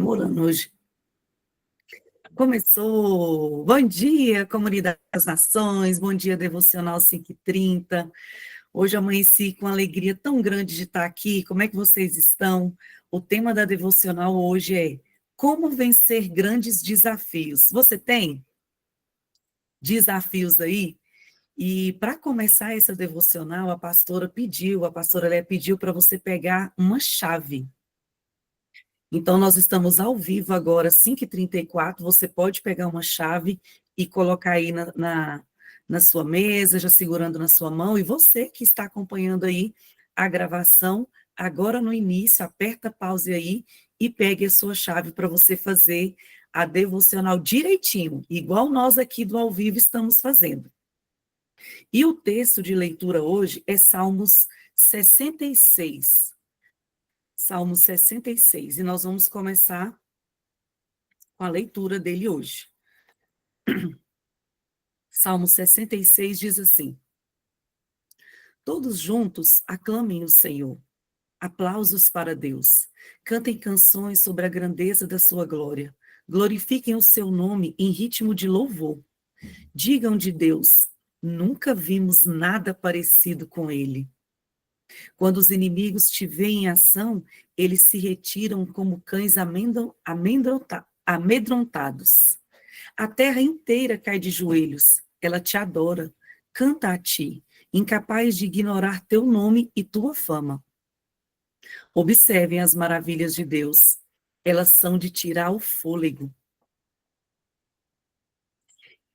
namorando hoje. Começou! Bom dia, Comunidade das Nações, bom dia, Devocional 5h30. Hoje amanheci com uma alegria tão grande de estar aqui. Como é que vocês estão? O tema da Devocional hoje é como vencer grandes desafios. Você tem desafios aí? E para começar essa devocional, a pastora Léa pediu para você pegar uma chave. Então, nós estamos ao vivo agora, 5h34, você pode pegar uma chave e colocar aí na sua mesa, já segurando na sua mão, e você que está acompanhando aí a gravação, agora no início, aperta pause aí e pegue a sua chave para você fazer a devocional direitinho, igual nós aqui do ao vivo estamos fazendo. E o texto de leitura hoje é Salmos 66. Salmo 66, e nós vamos começar com a leitura dele hoje. Salmo 66 diz assim: todos juntos aclamem o Senhor, aplausos para Deus, cantem canções sobre a grandeza da sua glória, glorifiquem o seu nome em ritmo de louvor, digam de Deus, nunca vimos nada parecido com ele. Quando os inimigos te veem em ação, eles se retiram como cães amedrontados. A terra inteira cai de joelhos, ela te adora, canta a ti, incapaz de ignorar teu nome e tua fama. Observem as maravilhas de Deus, elas são de tirar o fôlego.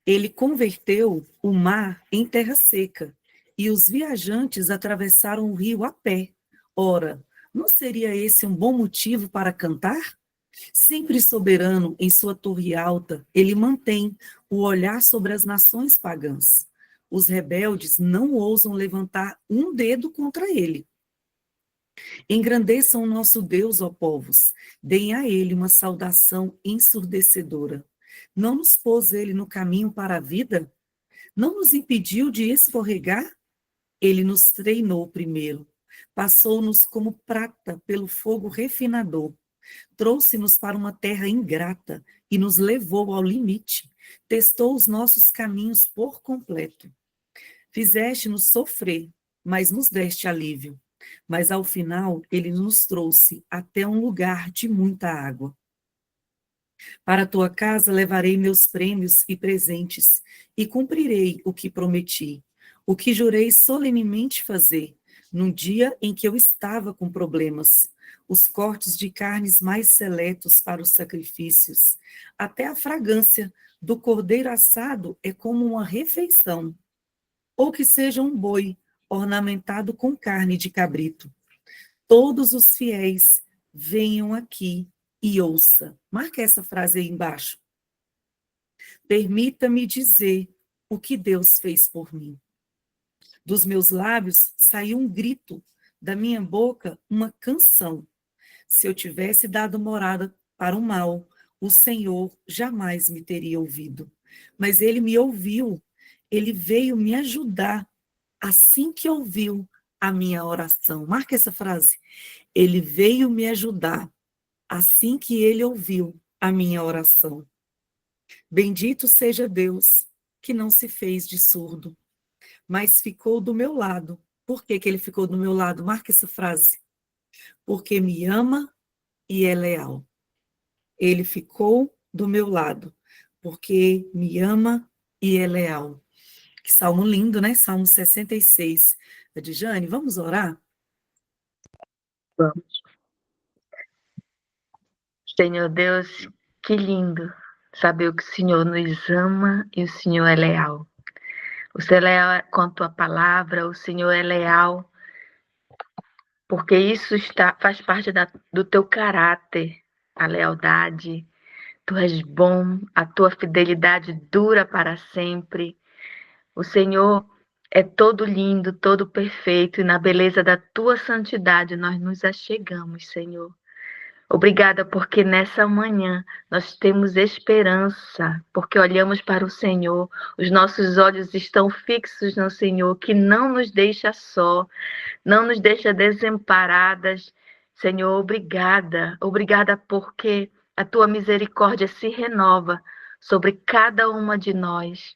Ele converteu o mar em terra seca, e os viajantes atravessaram o rio a pé. Ora, não seria esse um bom motivo para cantar? Sempre soberano em sua torre alta, ele mantém o olhar sobre as nações pagãs. Os rebeldes não ousam levantar um dedo contra ele. Engrandeçam o nosso Deus, ó povos, deem a ele uma saudação ensurdecedora. Não nos pôs ele no caminho para a vida? Não nos impediu de escorregar? Ele nos treinou primeiro, passou-nos como prata pelo fogo refinador, trouxe-nos para uma terra ingrata e nos levou ao limite, testou os nossos caminhos por completo. Fizeste-nos sofrer, mas nos deste alívio. Mas ao final ele nos trouxe até um lugar de muita água. Para a tua casa levarei meus prêmios e presentes, e cumprirei o que prometi, o que jurei solenemente fazer, num dia em que eu estava com problemas, os cortes de carnes mais seletos para os sacrifícios, até a fragrância do cordeiro assado é como uma refeição, ou que seja um boi ornamentado com carne de cabrito. Todos os fiéis venham aqui e ouça. Marca essa frase aí embaixo. Permita-me dizer o que Deus fez por mim. Dos meus lábios saiu um grito, da minha boca uma canção. Se eu tivesse dado morada para o mal, o Senhor jamais me teria ouvido. Mas ele me ouviu, ele veio me ajudar assim que ouviu a minha oração. Marca essa frase. Ele veio me ajudar assim que ele ouviu a minha oração. Bendito seja Deus, que não se fez de surdo, mas ficou do meu lado. Por que ele ficou do meu lado? Marca essa frase. Porque me ama e é leal. Ele ficou do meu lado, porque me ama e é leal. Que salmo lindo, né? Salmo 66. Adjane, vamos orar? Vamos. Senhor Deus, que lindo saber que o Senhor nos ama e o Senhor é leal. O Senhor é leal com a tua palavra, o Senhor é leal porque isso faz parte do teu caráter, a lealdade. Tu és bom, a tua fidelidade dura para sempre. O Senhor é todo lindo, todo perfeito, e na beleza da tua santidade nós nos achegamos, Senhor. Obrigada porque nessa manhã nós temos esperança, porque olhamos para o Senhor, os nossos olhos estão fixos no Senhor, que não nos deixa só, não nos deixa desamparadas. Senhor, obrigada porque a tua misericórdia se renova sobre cada uma de nós.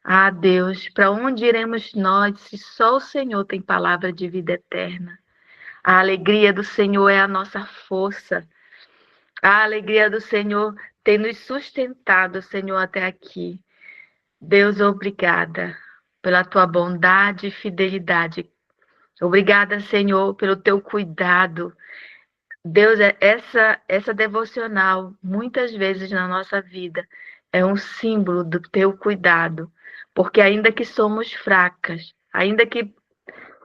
Ah, Deus, para onde iremos nós se só o Senhor tem palavra de vida eterna? A alegria do Senhor é a nossa força. A alegria do Senhor tem nos sustentado, Senhor, até aqui. Deus, obrigada pela tua bondade e fidelidade. Obrigada, Senhor, pelo teu cuidado. Deus, essa devocional, muitas vezes na nossa vida, é um símbolo do teu cuidado. Porque ainda que somos fracas, ainda que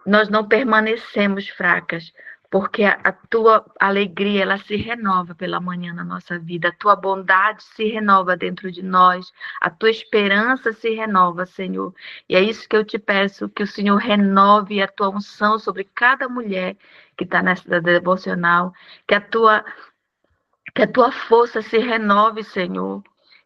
nós não permanecemos fracas, porque a tua alegria, ela se renova pela manhã na nossa vida, a tua bondade se renova dentro de nós, a tua esperança se renova, Senhor. E é isso que eu te peço, que o Senhor renove a tua unção sobre cada mulher que está nessa devocional, que a tua força se renove, Senhor,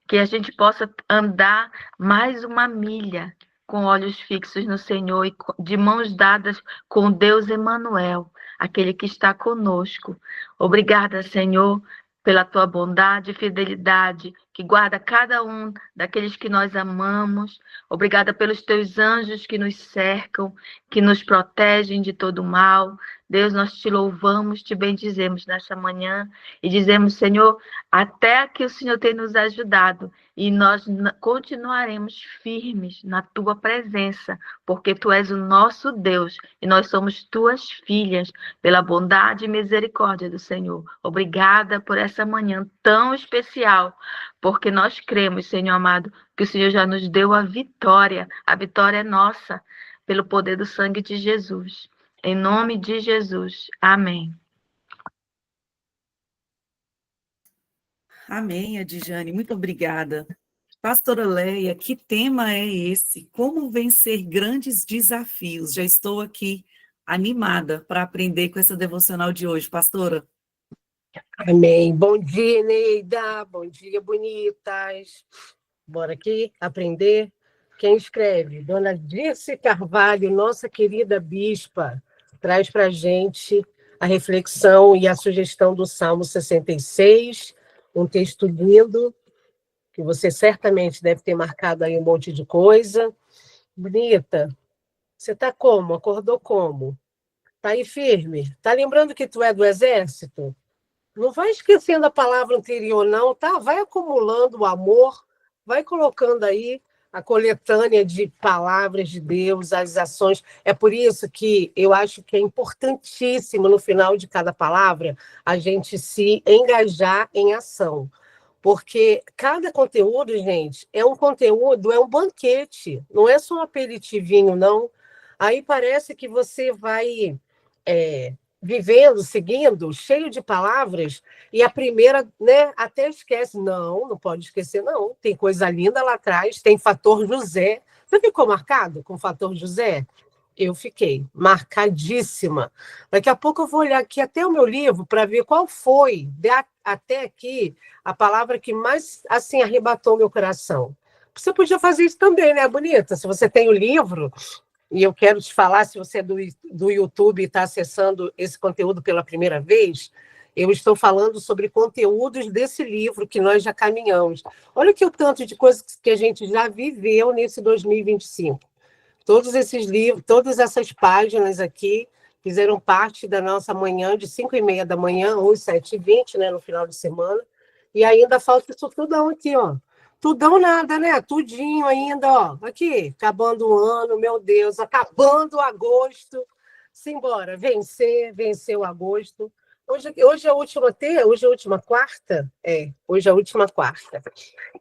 que a gente possa andar mais uma milha com olhos fixos no Senhor e de mãos dadas com Deus Emanuel, aquele que está conosco. Obrigada, Senhor, pela tua bondade e fidelidade, que guarda cada um daqueles que nós amamos. Obrigada pelos teus anjos que nos cercam, que nos protegem de todo mal. Deus, nós te louvamos, te bendizemos nessa manhã e dizemos, Senhor, até que o Senhor tem nos ajudado e nós continuaremos firmes na tua presença, porque tu és o nosso Deus e nós somos tuas filhas, pela bondade e misericórdia do Senhor. Obrigada por essa manhã tão especial, porque nós cremos, Senhor amado, que o Senhor já nos deu a vitória é nossa, pelo poder do sangue de Jesus. Em nome de Jesus. Amém. Amém, Adjane. Muito obrigada. Pastora Leia, que tema é esse? Como vencer grandes desafios? Já estou aqui animada para aprender com essa devocional de hoje, pastora. Amém. Bom dia, Neida. Bom dia, bonitas. Bora aqui aprender. Quem escreve? Dona Dirce Carvalho, nossa querida bispa, traz para a gente a reflexão e a sugestão do Salmo 66, um texto lindo, que você certamente deve ter marcado aí um monte de coisa. Bonita, você está como? Acordou como? Está aí firme? Está lembrando que tu é do exército? Não vai esquecendo a palavra anterior, não, tá? Vai acumulando o amor, vai colocando aí a coletânea de palavras de Deus, as ações. É por isso que eu acho que é importantíssimo, no final de cada palavra, a gente se engajar em ação. Porque cada conteúdo, gente, é um conteúdo, é um banquete, não é só um aperitivinho, não. Aí parece que você vai vivendo, seguindo, cheio de palavras, e a primeira, né, até esquece. Não, não pode esquecer, não. Tem coisa linda lá atrás, tem fator José. Você ficou marcado com o fator José? Eu fiquei marcadíssima. Daqui a pouco eu vou olhar aqui até o meu livro para ver qual foi, até aqui, a palavra que mais assim arrebatou meu coração. Você podia fazer isso também, né, bonita? Se você tem o livro, e eu quero te falar, se você é do YouTube e está acessando esse conteúdo pela primeira vez, eu estou falando sobre conteúdos desse livro que nós já caminhamos. Olha que o tanto de coisas que a gente já viveu nesse 2025. Todos esses livros, todas essas páginas aqui fizeram parte da nossa manhã de 5h30 da manhã, ou 7h20, né, no final de semana. E ainda falta isso tudão aqui, ó. Tudão nada, né? Tudinho ainda, ó. Aqui, acabando o ano, meu Deus, acabando agosto. Simbora, vencer o agosto. Hoje é a última quarta? Hoje é a última quarta.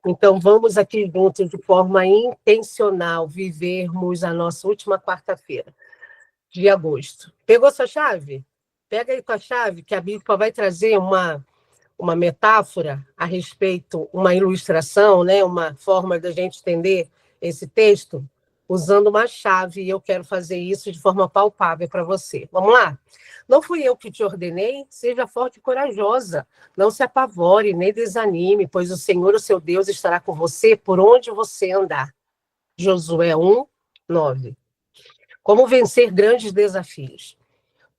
Então, vamos aqui juntos, de forma intencional, vivermos a nossa última quarta-feira de agosto. Pegou sua chave? Pega aí com a chave, que a Bíblia vai trazer uma metáfora a respeito, uma ilustração, né? Uma forma da gente entender esse texto, usando uma chave, e eu quero fazer isso de forma palpável para você. Vamos lá? Não fui eu que te ordenei, seja forte e corajosa, não se apavore, nem desanime, pois o Senhor, o seu Deus, estará com você por onde você andar. Josué 1, 9. Como vencer grandes desafios?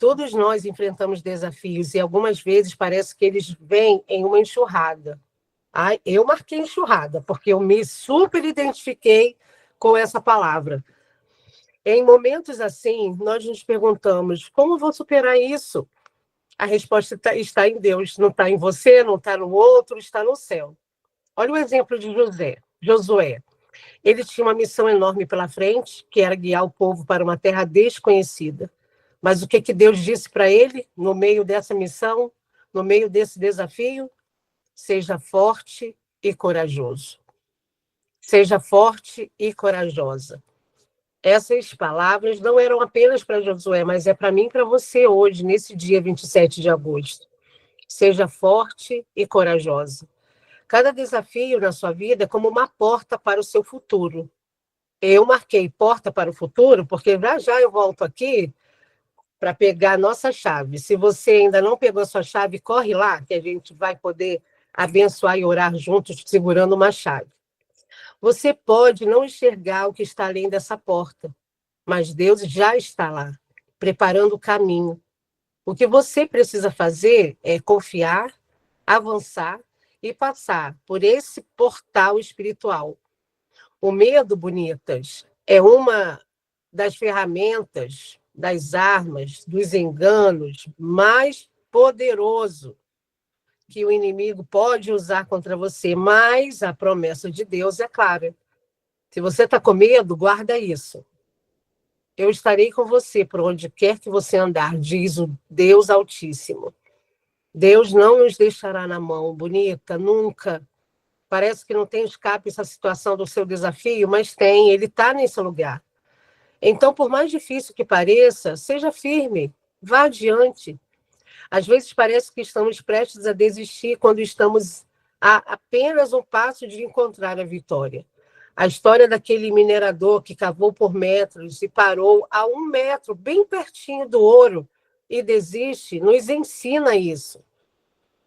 Todos nós enfrentamos desafios e algumas vezes parece que eles vêm em uma enxurrada. Eu marquei enxurrada, porque eu me super identifiquei com essa palavra. Em momentos assim, nós nos perguntamos, como vou superar isso? A resposta está em Deus, não está em você, não está no outro, está no céu. Olha o exemplo de Josué. Ele tinha uma missão enorme pela frente, que era guiar o povo para uma terra desconhecida. Mas o que Deus disse para ele no meio dessa missão, no meio desse desafio? Seja forte e corajoso. Seja forte e corajosa. Essas palavras não eram apenas para Josué, mas é para mim e para você hoje, nesse dia 27 de agosto. Seja forte e corajosa. Cada desafio na sua vida é como uma porta para o seu futuro. Eu marquei porta para o futuro, porque já eu volto aqui para pegar a nossa chave. Se você ainda não pegou a sua chave, corre lá, que a gente vai poder abençoar e orar juntos, segurando uma chave. Você pode não enxergar o que está além dessa porta, mas Deus já está lá, preparando o caminho. O que você precisa fazer é confiar, avançar e passar por esse portal espiritual. O medo, bonitas, é uma das ferramentas, das armas, dos enganos mais poderoso que o inimigo pode usar contra você, mas a promessa de Deus é clara. Se você está com medo, guarda isso. Eu estarei com você por onde quer que você andar, diz o Deus Altíssimo. Deus não nos deixará na mão, bonita, nunca. Parece que não tem escape essa situação do seu desafio, mas tem, ele está nesse lugar. Então, por mais difícil que pareça, seja firme, vá adiante. Às vezes parece que estamos prestes a desistir quando estamos a apenas um passo de encontrar a vitória. A história daquele minerador que cavou por metros e parou a 1 metro, bem pertinho do ouro, e desiste, nos ensina isso.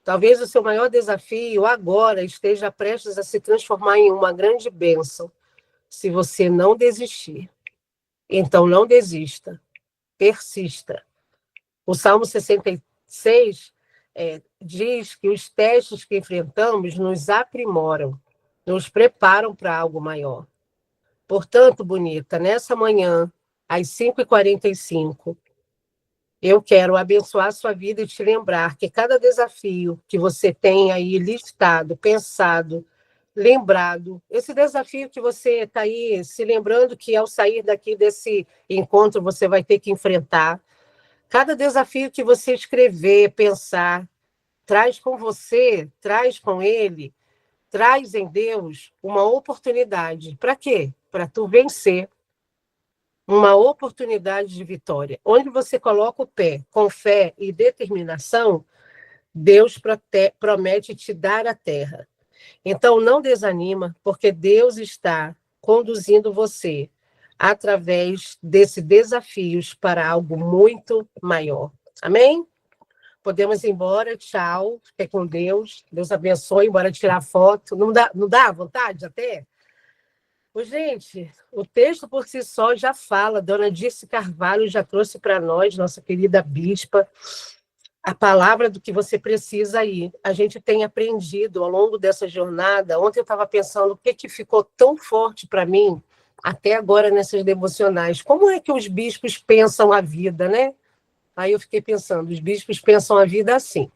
Talvez o seu maior desafio agora esteja prestes a se transformar em uma grande bênção, se você não desistir. Então, não desista, persista. O Salmo 66 diz que os testes que enfrentamos nos aprimoram, nos preparam para algo maior. Portanto, bonita, nessa manhã, às 5h45, eu quero abençoar a sua vida e te lembrar que cada desafio que você tem aí listado, pensado, lembrado, esse desafio que você está aí se lembrando que ao sair daqui desse encontro você vai ter que enfrentar, cada desafio que você escrever, pensar, traz com você, traz com ele, traz em Deus uma oportunidade. Para quê? Para tu vencer. Uma oportunidade de vitória. Onde você coloca o pé com fé e determinação, Deus promete te dar a terra. Então, não desanima, porque Deus está conduzindo você através desses desafios para algo muito maior. Amém? Podemos ir embora, tchau, fique com Deus, Deus abençoe, bora tirar foto. Não dá vontade até? Gente, o texto por si só já fala, Dona Dirce Carvalho já trouxe para nós, nossa querida bispa, a palavra do que você precisa aí. A gente tem aprendido ao longo dessa jornada. Ontem eu estava pensando o que ficou tão forte para mim, até agora nessas devocionais. Como é que os bispos pensam a vida, né? Aí eu fiquei pensando, os bispos pensam a vida assim.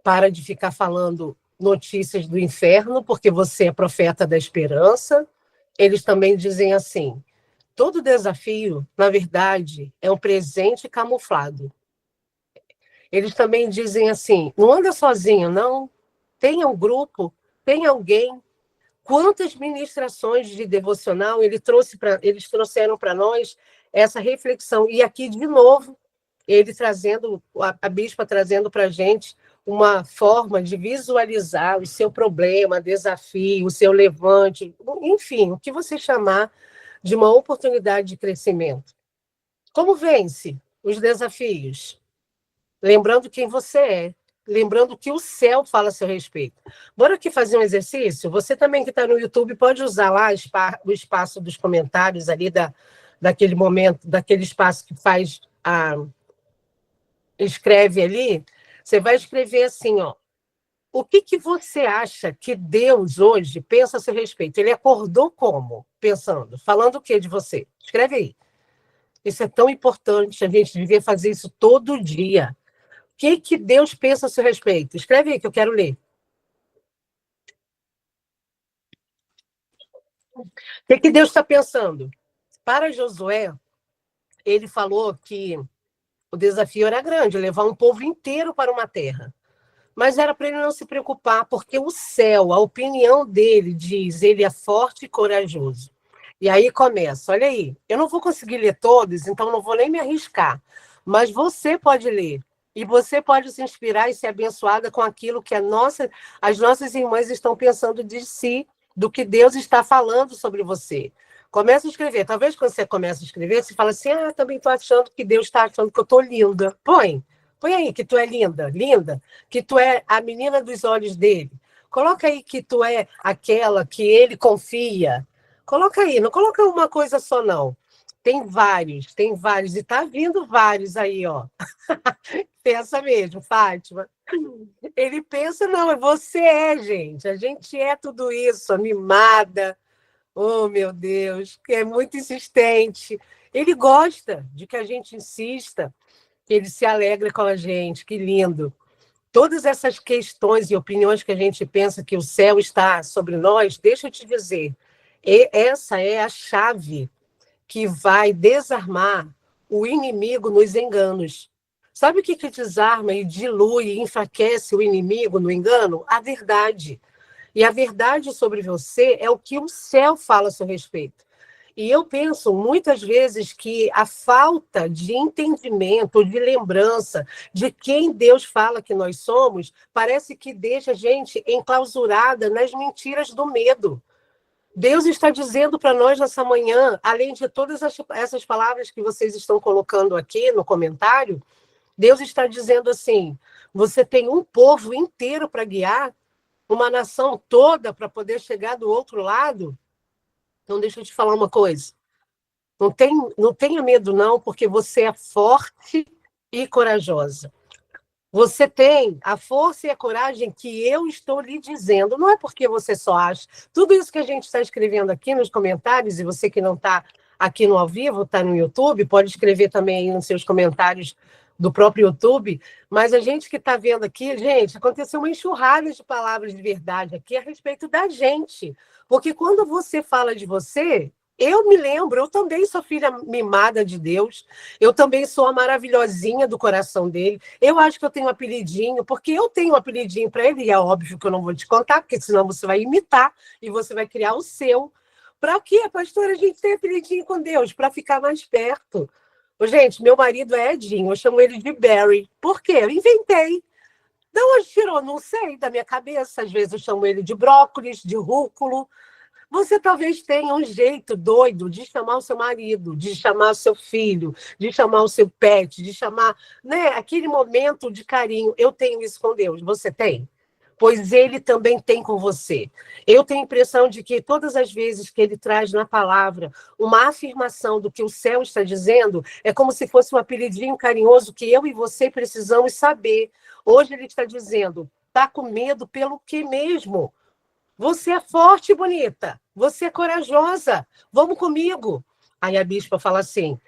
Para de ficar falando notícias do inferno, porque você é profeta da esperança. Eles também dizem assim, todo desafio, na verdade, é um presente camuflado. Eles também dizem assim, não anda sozinho, não. Tenha um grupo, tenha alguém. Quantas ministrações de devocional eles trouxeram para nós essa reflexão. E aqui, de novo, a bispa trazendo para a gente uma forma de visualizar o seu problema, desafio, o seu levante, enfim, o que você chamar de uma oportunidade de crescimento. Como vence os desafios? Lembrando quem você é, lembrando que o céu fala a seu respeito. Bora aqui fazer um exercício? Você também que está no YouTube pode usar lá o espaço dos comentários ali daquele momento, daquele espaço que faz escreve ali, você vai escrever assim, ó. O que você acha que Deus hoje pensa a seu respeito? Ele acordou como? Pensando, falando o que de você? Escreve aí. Isso é tão importante, a gente devia fazer isso todo dia. O que Deus pensa a seu respeito? Escreve aí que eu quero ler. O que Deus está pensando? Para Josué, ele falou que o desafio era grande, levar um povo inteiro para uma terra. Mas era para ele não se preocupar, porque o céu, a opinião dele diz, ele é forte e corajoso. E aí começa, olha aí, eu não vou conseguir ler todos, então não vou nem me arriscar, mas você pode ler, e você pode se inspirar e ser abençoada com aquilo que as nossas irmãs estão pensando de si, do que Deus está falando sobre você. Começa a escrever, talvez quando você começa a escrever, você fala assim, também estou achando que Deus está achando que eu estou linda. Põe aí que tu é linda, linda, que tu é a menina dos olhos dele. Coloca aí que tu é aquela que ele confia. Coloca aí, não coloca uma coisa só, não. Tem vários, e está vindo vários aí, ó. Pensa mesmo, Fátima. Ele pensa, não, você gente. A gente é tudo isso, mimada. Oh, meu Deus, que é muito insistente. Ele gosta de que a gente insista, que ele se alegra com a gente, que lindo. Todas essas questões e opiniões que a gente pensa que o céu está sobre nós, deixa eu te dizer, essa é a chave que vai desarmar o inimigo nos enganos. Sabe o que desarma e dilui e enfraquece o inimigo no engano? A verdade. E a verdade sobre você é o que o céu fala a seu respeito. E eu penso muitas vezes que a falta de entendimento, de lembrança de quem Deus fala que nós somos, parece que deixa a gente enclausurada nas mentiras do medo. Deus está dizendo para nós nessa manhã, além de todas essas palavras que vocês estão colocando aqui no comentário, Deus está dizendo assim, você tem um povo inteiro para guiar, uma nação toda para poder chegar do outro lado. Então, deixa eu te falar uma coisa. Não tenha medo, não, porque você é forte e corajosa. Você tem a força e a coragem que eu estou lhe dizendo. Não é porque você só acha. Tudo isso que a gente está escrevendo aqui nos comentários, e você que não está aqui no ao vivo, está no YouTube, pode escrever também aí nos seus comentários do próprio YouTube, mas a gente que está vendo aqui, gente, aconteceu uma enxurrada de palavras de verdade aqui a respeito da gente. Porque quando você fala de você, eu me lembro, eu também sou filha mimada de Deus, eu também sou a maravilhosinha do coração dele. Eu acho que eu tenho um apelidinho, porque eu tenho um apelidinho para ele, e é óbvio que eu não vou te contar, porque senão você vai imitar e você vai criar o seu. Para quê, pastora? A gente tem apelidinho com Deus, para ficar mais perto. Gente, meu marido é Edinho, eu chamo ele de Barry. Por quê? Eu inventei. De onde tirou? Não sei, da minha cabeça. Às vezes eu chamo ele de brócolis, de rúculo. Você talvez tenha um jeito doido de chamar o seu marido, de chamar o seu filho, de chamar o seu pet, de chamar, né, aquele momento de carinho. Eu tenho isso com Deus. Você tem? Pois ele também tem com você. Eu tenho a impressão de que todas as vezes que ele traz na palavra uma afirmação do que o céu está dizendo, é como se fosse um apelidinho carinhoso que eu e você precisamos saber. Hoje ele está dizendo, está com medo pelo que mesmo? Você é forte, bonita. Você é corajosa. Vamos comigo. Aí a bispa fala assim,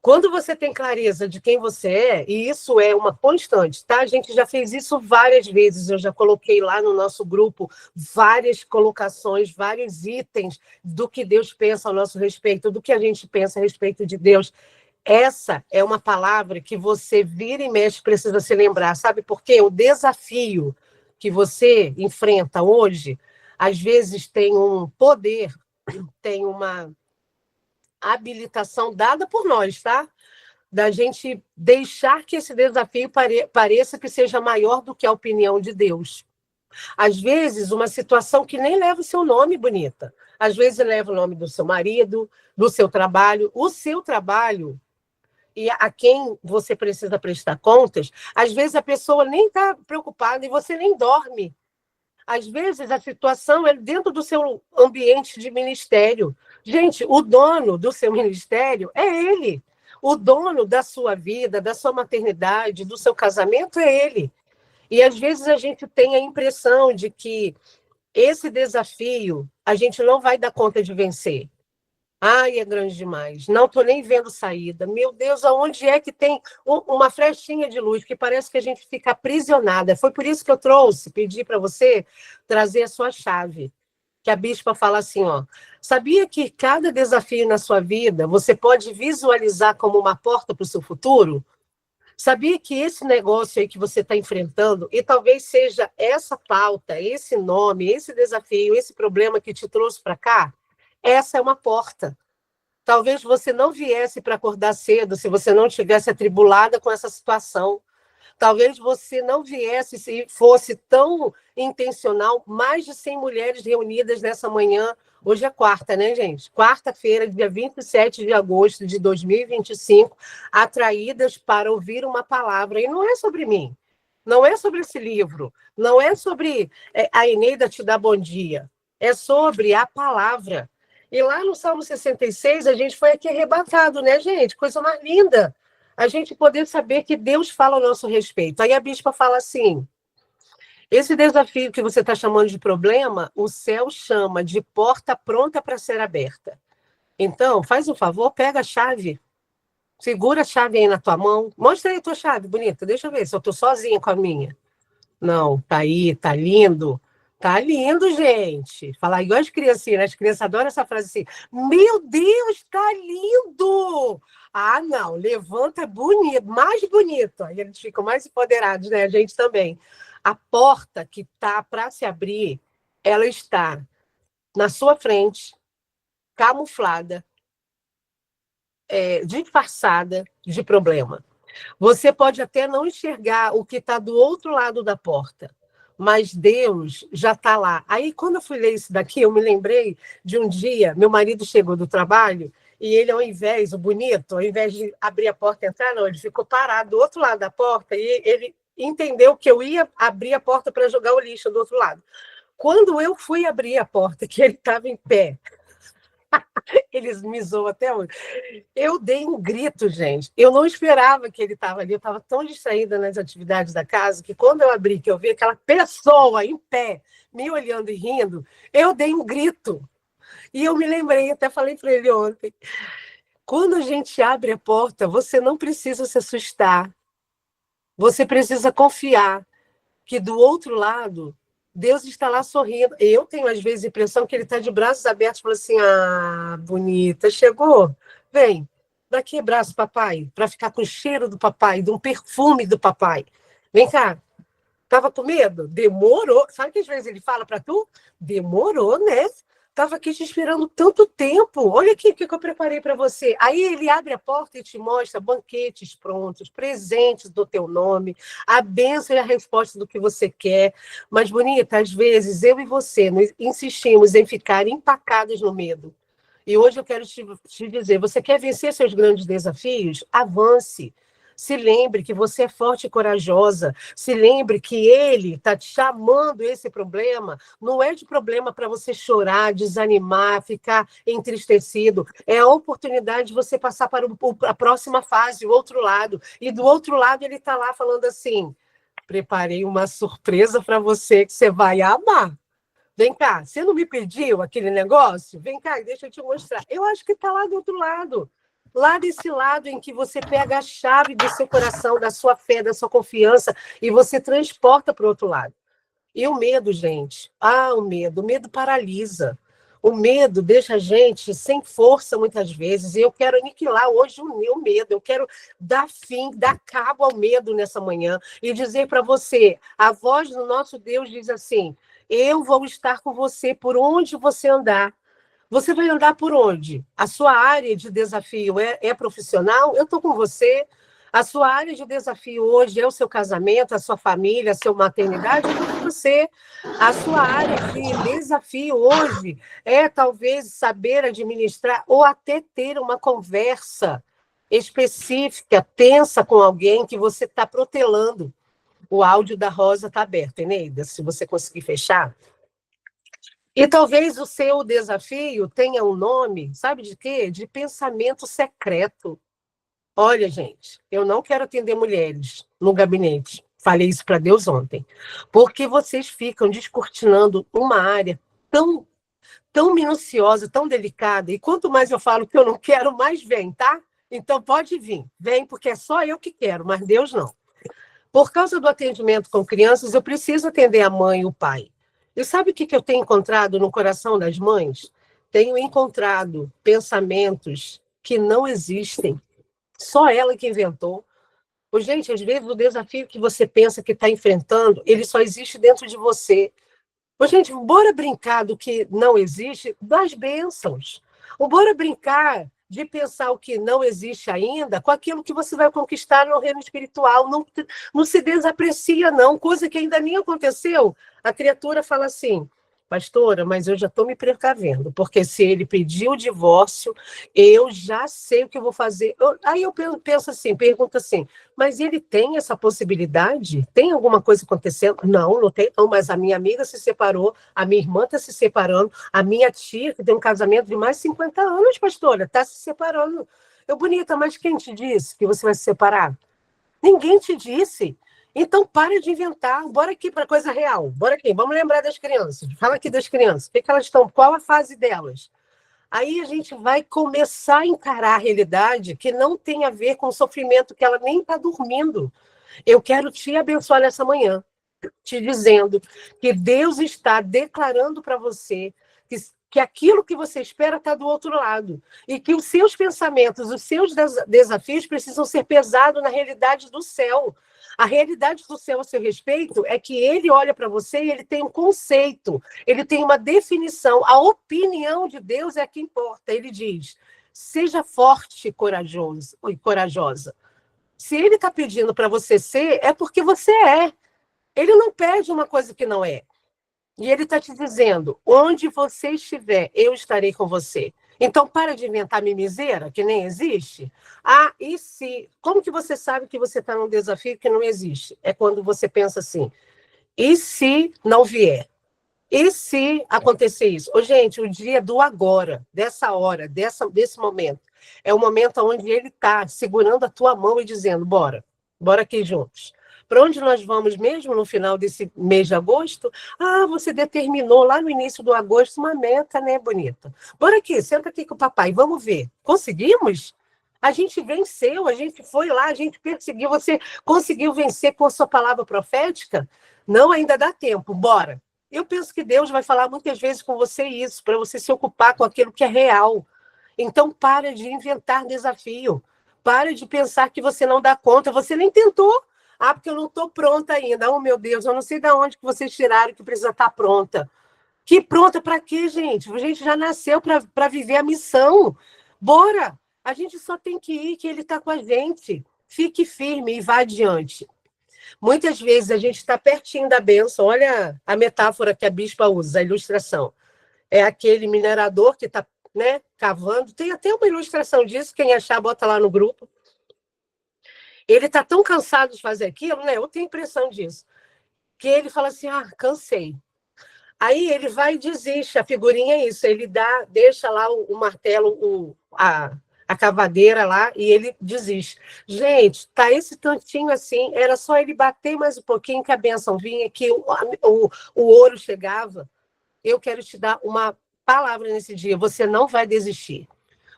quando você tem clareza de quem você é, e isso é uma constante, tá? A gente já fez isso várias vezes, eu já coloquei lá no nosso grupo várias colocações, vários itens do que Deus pensa ao nosso respeito, do que a gente pensa a respeito de Deus. Essa é uma palavra que você vira e mexe precisa se lembrar, sabe por quê? O desafio que você enfrenta hoje, às vezes tem um poder, tem uma habilitação dada por nós, tá? Da gente deixar que esse desafio pareça que seja maior do que a opinião de Deus. Às vezes, uma situação que nem leva o seu nome, bonita. Às vezes, leva o nome do seu marido, do seu trabalho. O seu trabalho, e a quem você precisa prestar contas, às vezes a pessoa nem está preocupada e você nem dorme. Às vezes, a situação é dentro do seu ambiente de ministério. Gente, o dono do seu ministério é ele. O dono da sua vida, da sua maternidade, do seu casamento é ele. E às vezes a gente tem a impressão de que esse desafio a gente não vai dar conta de vencer. Ai, é grande demais. Não estou nem vendo saída. Meu Deus, aonde é que tem uma flechinha de luz que parece que a gente fica aprisionada? Foi por isso que eu pedi para você trazer a sua chave. Que a bispa fala assim, ó, sabia que cada desafio na sua vida você pode visualizar como uma porta para o seu futuro? Sabia que esse negócio aí que você está enfrentando, e talvez seja essa pauta, esse nome, esse desafio, esse problema que te trouxe para cá, essa é uma porta. Talvez você não viesse para acordar cedo se você não tivesse atribulada com essa situação. Talvez você não viesse se fosse tão intencional. Mais de 100 mulheres reunidas nessa manhã. Hoje é quarta, né, gente? Quarta-feira, dia 27 de agosto de 2025, atraídas para ouvir uma palavra. E não é sobre mim, não é sobre esse livro, não é sobre a Eneida te dá bom dia, é sobre a palavra. E lá no Salmo 66, a gente foi aqui arrebatado, né, gente? Coisa mais linda. A gente poder saber que Deus fala ao nosso respeito. Aí a bispa fala assim, esse desafio que você está chamando de problema, o céu chama de porta pronta para ser aberta. Então, faz um favor, pega a chave, segura a chave aí na tua mão, mostra aí a tua chave, bonita, deixa eu ver se eu estou sozinha com a minha. Não, tá aí, tá lindo. Tá lindo, gente. Falar igual as criancinhas, né? As crianças adoram essa frase assim. Meu Deus, tá lindo! Ah, não, levanta é bonito, mais bonito. Aí eles ficam mais empoderados, né? A gente também. A porta que tá para se abrir, ela está na sua frente, camuflada, disfarçada de problema. Você pode até não enxergar o que está do outro lado da porta, mas Deus já está lá. Aí, quando eu fui ler isso daqui, eu me lembrei de um dia, meu marido chegou do trabalho e ele, o bonito, ao invés de abrir a porta e entrar, não, ele ficou parado do outro lado da porta e ele entendeu que eu ia abrir a porta para jogar o lixo do outro lado. Quando eu fui abrir a porta, que ele estava em pé, eles me zoam até hoje. Eu dei um grito, gente. Eu não esperava que ele estava ali. Eu estava tão distraída nas atividades da casa que quando eu abri, que eu vi aquela pessoa em pé, me olhando e rindo, eu dei um grito. E eu me lembrei, até falei para ele ontem, quando a gente abre a porta, você não precisa se assustar. Você precisa confiar que do outro lado Deus está lá sorrindo. Eu tenho, às vezes, a impressão que ele está de braços abertos, falando assim, ah, bonita, chegou? Vem, dá aqui abraço, papai, para ficar com o cheiro do papai, de um perfume do papai. Vem cá, estava com medo? Demorou. Sabe que às vezes ele fala para tu? Demorou, né? Estava aqui te esperando tanto tempo. Olha aqui o que eu preparei para você. Aí ele abre a porta e te mostra banquetes prontos, presentes do teu nome, a bênção e a resposta do que você quer. Mas, bonita, às vezes eu e você insistimos em ficar empacados no medo. E hoje eu quero te dizer, você quer vencer seus grandes desafios? Avance. Se lembre que você é forte e corajosa. Se lembre que ele está te chamando esse problema. Não é de problema para você chorar, desanimar, ficar entristecido. É a oportunidade de você passar para a próxima fase, o outro lado. E do outro lado ele está lá falando assim, preparei uma surpresa para você que você vai amar. Vem cá, você não me pediu aquele negócio? Vem cá, deixa eu te mostrar. Eu acho que está lá do outro lado. Lá desse lado em que você pega a chave do seu coração, da sua fé, da sua confiança, e você transporta para o outro lado. E o medo, gente? O medo paralisa. O medo deixa a gente sem força muitas vezes. E eu quero aniquilar hoje o meu medo. Eu quero dar fim, dar cabo ao medo nessa manhã e dizer para você, a voz do nosso Deus diz assim, eu vou estar com você por onde você andar. Você vai andar por onde? A sua área de desafio é profissional? Eu estou com você. A sua área de desafio hoje é o seu casamento, a sua família, a sua maternidade? Eu estou com você. A sua área de desafio hoje é talvez saber administrar ou até ter uma conversa específica, tensa com alguém que você está protelando. O áudio da Rosa está aberto, Eneida, se você conseguir fechar. E talvez o seu desafio tenha um nome, sabe de quê? De pensamento secreto. Olha, gente, eu não quero atender mulheres no gabinete. Falei isso para Deus ontem. Porque vocês ficam descortinando uma área tão, tão minuciosa, tão delicada. E quanto mais eu falo que eu não quero, mais vem, tá? Então pode vir. Vem, porque é só eu que quero, mas Deus não. Por causa do atendimento com crianças, eu preciso atender a mãe e o pai. E sabe o que eu tenho encontrado no coração das mães? Tenho encontrado pensamentos que não existem. Só ela que inventou. Gente, às vezes o desafio que você pensa que está enfrentando, ele só existe dentro de você. Gente, bora brincar do que não existe, das bênçãos. Bora brincar de pensar o que não existe ainda com aquilo que você vai conquistar no reino espiritual. Não, não se desaprecia, não. Coisa que ainda nem aconteceu. A criatura fala assim, pastora, mas eu já estou me precavendo, porque se ele pedir o divórcio, eu já sei o que eu vou fazer. Aí eu penso assim, pergunto assim, mas ele tem essa possibilidade? Tem alguma coisa acontecendo? Não, não tem, não, mas a minha amiga se separou, a minha irmã está se separando, a minha tia, que tem um casamento de mais de 50 anos, pastora, está se separando. Bonita, mas quem te disse que você vai se separar? Ninguém te disse. Então, para de inventar. Bora aqui para coisa real. Bora aqui. Vamos lembrar das crianças. Fala aqui das crianças. O que elas estão? Qual a fase delas? Aí a gente vai começar a encarar a realidade que não tem a ver com o sofrimento que ela nem está dormindo. Eu quero te abençoar nessa manhã, te dizendo que Deus está declarando para você que aquilo que você espera está do outro lado. E que os seus pensamentos, os seus desafios precisam ser pesados na realidade do céu. A realidade do céu a seu respeito é que ele olha para você e ele tem um conceito, ele tem uma definição. A opinião de Deus é a que importa. Ele diz, seja forte e corajosa. Se ele está pedindo para você ser, é porque você é. Ele não pede uma coisa que não é. E ele está te dizendo, onde você estiver, eu estarei com você. Então, para de inventar mimiseira, que nem existe. E se? Como que você sabe que você está num desafio que não existe? É quando você pensa assim, e se não vier? E se acontecer isso? Gente, o dia do agora, dessa hora, desse momento, é o momento onde ele está segurando a tua mão e dizendo, bora aqui juntos. Para onde nós vamos mesmo no final desse mês de agosto? Você determinou lá no início do agosto uma meta, né, bonita? Bora aqui, senta aqui com o papai, vamos ver. Conseguimos? A gente venceu, a gente foi lá, a gente perseguiu. Você conseguiu vencer com a sua palavra profética? Não, ainda dá tempo, bora. Eu penso que Deus vai falar muitas vezes com você isso, para você se ocupar com aquilo que é real. Então, para de inventar desafio. Para de pensar que você não dá conta. Você nem tentou. Porque eu não estou pronta ainda. Meu Deus, eu não sei de onde que vocês tiraram que precisa estar pronta. Que pronta para quê, gente? A gente já nasceu para viver a missão. Bora! A gente só tem que ir, que ele está com a gente. Fique firme e vá adiante. Muitas vezes a gente está pertinho da bênção. Olha a metáfora que a bispa usa, a ilustração. É aquele minerador que está, né, cavando. Tem até uma ilustração disso, quem achar, bota lá no grupo. Ele está tão cansado de fazer aquilo, né? Eu tenho impressão disso. Que ele fala assim, cansei. Aí ele vai e desiste, a figurinha é isso, ele deixa lá o martelo, a cavadeira lá, e ele desiste. Gente, tá esse tantinho assim, era só ele bater mais um pouquinho que a bênção vinha, que o ouro chegava. Eu quero te dar uma palavra nesse dia, você não vai desistir.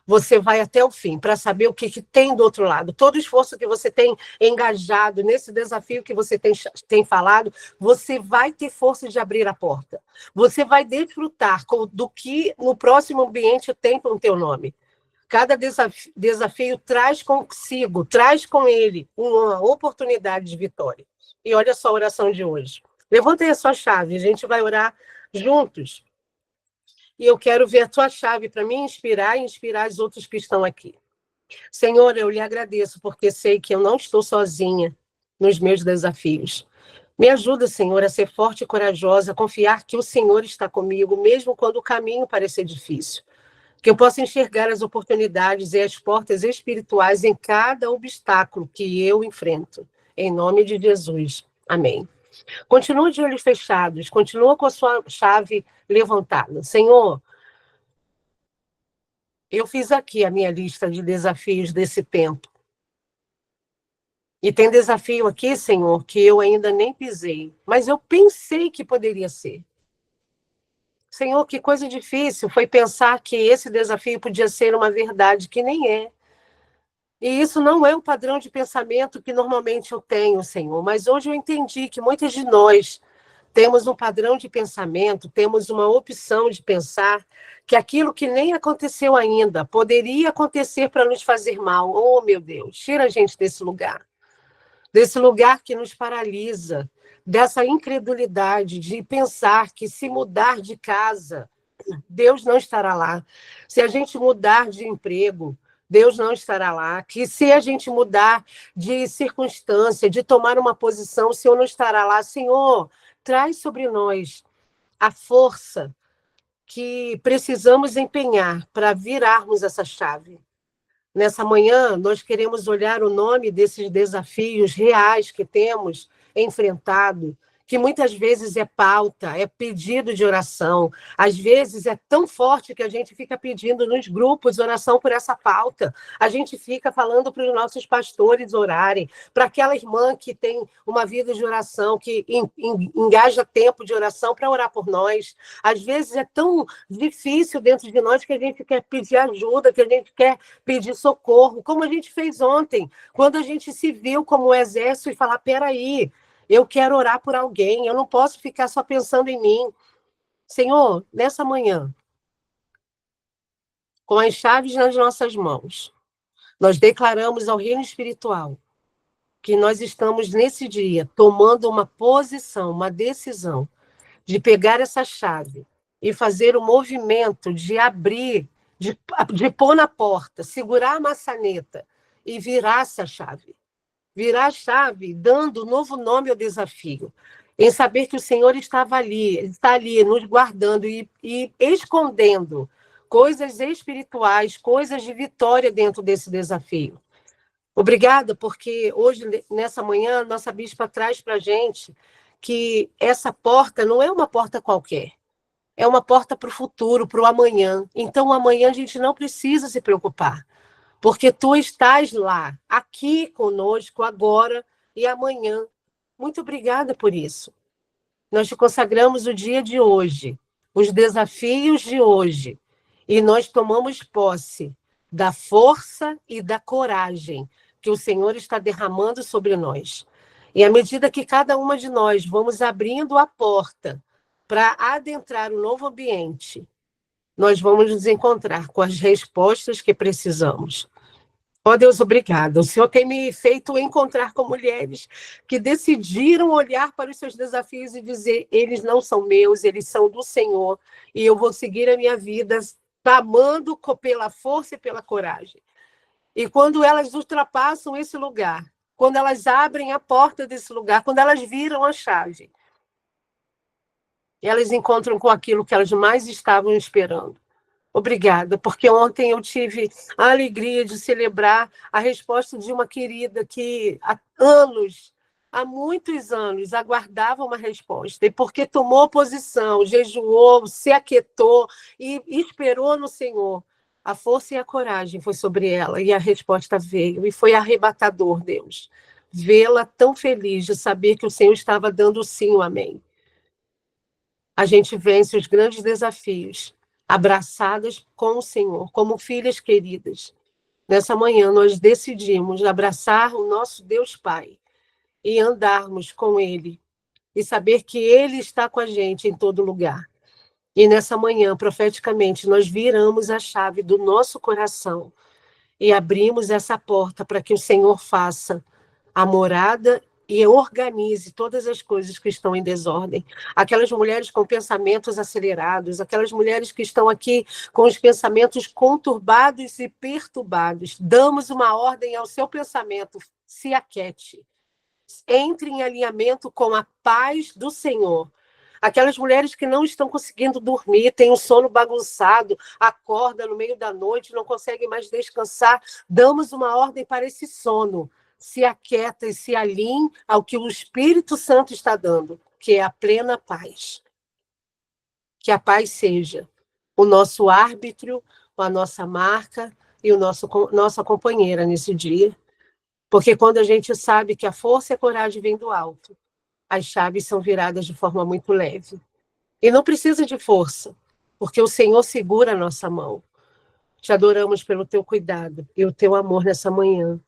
Você vai até o fim para saber o que tem do outro lado. Todo o esforço que você tem engajado nesse desafio que você tem falado, você vai ter força de abrir a porta. Você vai desfrutar do que no próximo ambiente tem com o teu nome. Cada desafio traz consigo, traz com ele uma oportunidade de vitória. E olha só a oração de hoje. Levanta aí a sua chave, a gente vai orar juntos. E eu quero ver a tua chave para me inspirar e inspirar os outros que estão aqui. Senhor, eu lhe agradeço, porque sei que eu não estou sozinha nos meus desafios. Me ajuda, Senhor, a ser forte e corajosa, a confiar que o Senhor está comigo, mesmo quando o caminho parecer difícil. Que eu possa enxergar as oportunidades e as portas espirituais em cada obstáculo que eu enfrento. Em nome de Jesus. Amém. Continua de olhos fechados, continua com a sua chave levantada. Senhor, eu fiz aqui a minha lista de desafios desse tempo. E tem desafio aqui, Senhor, que eu ainda nem pisei, mas eu pensei que poderia ser. Senhor, que coisa difícil foi pensar que esse desafio podia ser uma verdade que nem é. E isso não é o padrão de pensamento que normalmente eu tenho, Senhor, mas hoje eu entendi que muitas de nós temos um padrão de pensamento, temos uma opção de pensar que aquilo que nem aconteceu ainda poderia acontecer para nos fazer mal. Oh, meu Deus, tira a gente desse lugar que nos paralisa, dessa incredulidade de pensar que se mudar de casa, Deus não estará lá. Se a gente mudar de emprego, Deus não estará lá. Que se a gente mudar de circunstância, de tomar uma posição, o Senhor não estará lá. Senhor, traz sobre nós a força que precisamos empenhar para virarmos essa chave. Nessa manhã, nós queremos olhar o nome desses desafios reais que temos enfrentado, que muitas vezes é pauta, é pedido de oração. Às vezes é tão forte que a gente fica pedindo nos grupos oração por essa pauta. A gente fica falando para os nossos pastores orarem, para aquela irmã que tem uma vida de oração, que engaja tempo de oração para orar por nós. Às vezes é tão difícil dentro de nós que a gente quer pedir ajuda, que a gente quer pedir socorro, como a gente fez ontem, quando a gente se viu como um exército e falar, peraí, eu quero orar por alguém, eu não posso ficar só pensando em mim. Senhor, nessa manhã, com as chaves nas nossas mãos, nós declaramos ao reino espiritual que nós estamos nesse dia tomando uma posição, uma decisão de pegar essa chave e fazer o movimento de abrir, de pôr na porta, segurar a maçaneta e virar essa chave. Virar a chave, dando novo nome ao desafio. Em saber que o Senhor estava ali, está ali, nos guardando e escondendo coisas espirituais, coisas de vitória dentro desse desafio. Obrigada, porque hoje, nessa manhã, nossa bispa traz para a gente que essa porta não é uma porta qualquer, é uma porta para o futuro, para o amanhã. Então, amanhã a gente não precisa se preocupar, porque tu estás lá, aqui conosco, agora e amanhã. Muito obrigada por isso. Nós te consagramos o dia de hoje, os desafios de hoje, e nós tomamos posse da força e da coragem que o Senhor está derramando sobre nós. E à medida que cada uma de nós vamos abrindo a porta para adentrar um novo ambiente, nós vamos nos encontrar com as respostas que precisamos. Ó Deus, obrigada. O Senhor tem me feito encontrar com mulheres que decidiram olhar para os seus desafios e dizer, eles não são meus, eles são do Senhor, e eu vou seguir a minha vida clamando pela força e pela coragem. E quando elas ultrapassam esse lugar, quando elas abrem a porta desse lugar, quando elas viram a chave, elas encontram com aquilo que elas mais estavam esperando. Obrigada, porque ontem eu tive a alegria de celebrar a resposta de uma querida que há muitos anos, aguardava uma resposta. E porque tomou posição, jejuou, se aquietou e esperou no Senhor, a força e a coragem foi sobre ela e a resposta veio. E foi arrebatador, Deus, vê-la tão feliz de saber que o Senhor estava dando o sim, o amém. A gente vence os grandes desafios abraçadas com o Senhor, como filhas queridas. Nessa manhã, nós decidimos abraçar o nosso Deus Pai e andarmos com Ele e saber que Ele está com a gente em todo lugar. E nessa manhã, profeticamente, nós viramos a chave do nosso coração e abrimos essa porta para que o Senhor faça a morada e organize todas as coisas que estão em desordem. Aquelas mulheres com pensamentos acelerados, aquelas mulheres que estão aqui com os pensamentos conturbados e perturbados. Damos uma ordem ao seu pensamento, se aquiete. Entre em alinhamento com a paz do Senhor. Aquelas mulheres que não estão conseguindo dormir, têm um sono bagunçado, acorda no meio da noite, não conseguem mais descansar. Damos uma ordem para esse sono. Se aquieta e se alinhe ao que o Espírito Santo está dando, que é a plena paz. Que a paz seja o nosso árbitro, a nossa marca e nossa companheira nesse dia. Porque quando a gente sabe que a força e a coragem vêm do alto, as chaves são viradas de forma muito leve. E não precisa de força, porque o Senhor segura a nossa mão. Te adoramos pelo teu cuidado e o teu amor nessa manhã.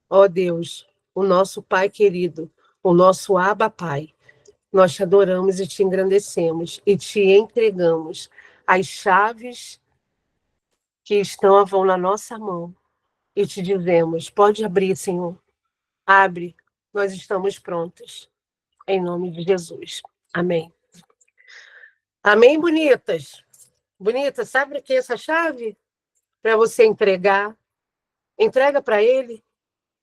Ó Deus, o nosso Pai querido, o nosso Abba Pai, nós te adoramos e te engrandecemos e te entregamos as chaves que estavam na nossa mão e te dizemos, pode abrir, Senhor, abre, nós estamos prontas, em nome de Jesus. Amém. Amém, bonitas? Bonitas, sabe o que é essa chave? Para você entregar, entrega para ele,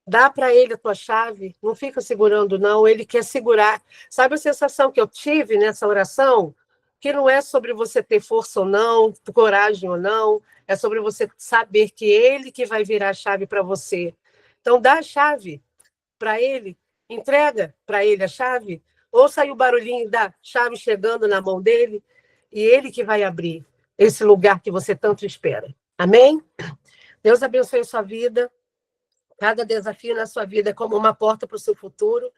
dá para ele a tua chave, não fica segurando não, ele quer segurar. Sabe a sensação que eu tive nessa oração? Que não é sobre você ter força ou não, coragem ou não, é sobre você saber que ele que vai virar a chave para você. Então dá a chave para ele, entrega para ele a chave, ouça aí o barulhinho da chave chegando na mão dele, e ele que vai abrir esse lugar que você tanto espera. Amém? Deus abençoe a sua vida. Cada desafio na sua vida é como uma porta para o seu futuro.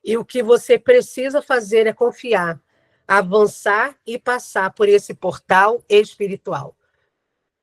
E o que você precisa fazer é confiar, avançar e passar por esse portal espiritual.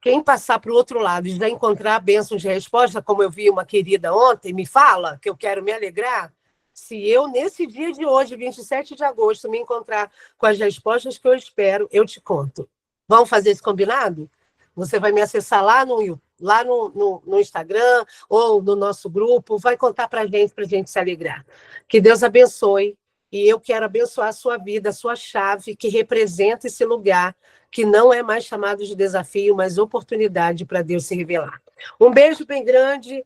Quem passar para o outro lado e já encontrar bênçãos de resposta, como eu vi uma querida ontem, me fala, que eu quero me alegrar. Se eu, nesse dia de hoje, 27 de agosto, me encontrar com as respostas que eu espero, eu te conto. Vamos fazer esse combinado? Você vai me acessar lá no Instagram ou no nosso grupo, vai contar para a gente se alegrar. Que Deus abençoe, e eu quero abençoar a sua vida, a sua chave, que representa esse lugar, que não é mais chamado de desafio, mas oportunidade para Deus se revelar. Um beijo bem grande.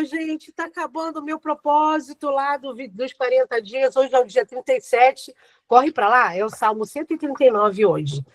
Gente, está acabando o meu propósito lá dos 40 dias, hoje é o dia 37, corre para lá, é o Salmo 139 hoje.